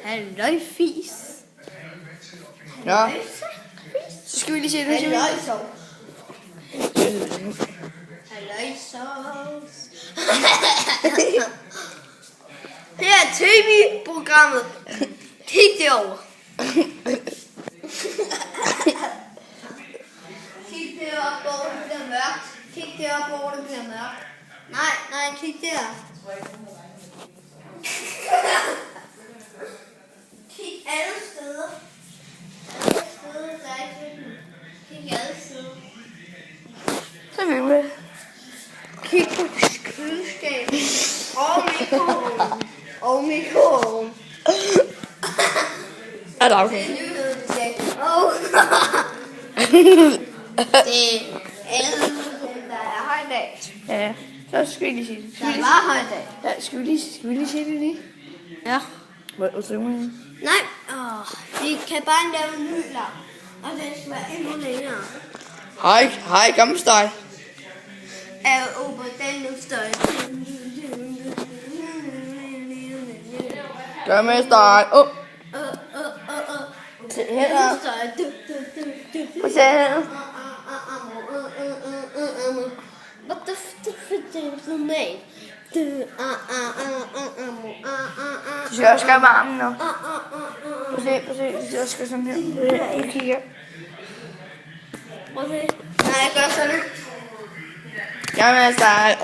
Halløj, fis. Ja. Så skal vi lige se det. Halløj, sovs. Halløj, sovs. Her er TV-programmet. Kig derovre. Kig deroppe, hvor det bliver mørkt. Kig deroppe, hvor det bliver mørkt. Nej, kig der. Kig alle steder. Alle steder, der er i køkkenet. Kig alle steder. Selvfølgelig. Kig på køleskabet. Og mikroovnen. Er der Det er nyheden i dag. Det er der er højdag. Ja, så skal vi lige se det. Der var højdag. Ja, skal vi lige se det lige? Ja. Hvad tror du? Nej, vi kan bare lave en ny lag. Og det skal være endnu længere. Hej, gammelsteg. Er over den støj. Gammelsteg. Se her. Prøv at se her. What the f*** name? Du skal også gøre med armen nu. Prøv at se. Du skal også gøre sådan her. Jeg kigger. Prøv at se. Nej, jeg gør sådan. Gammelsteg.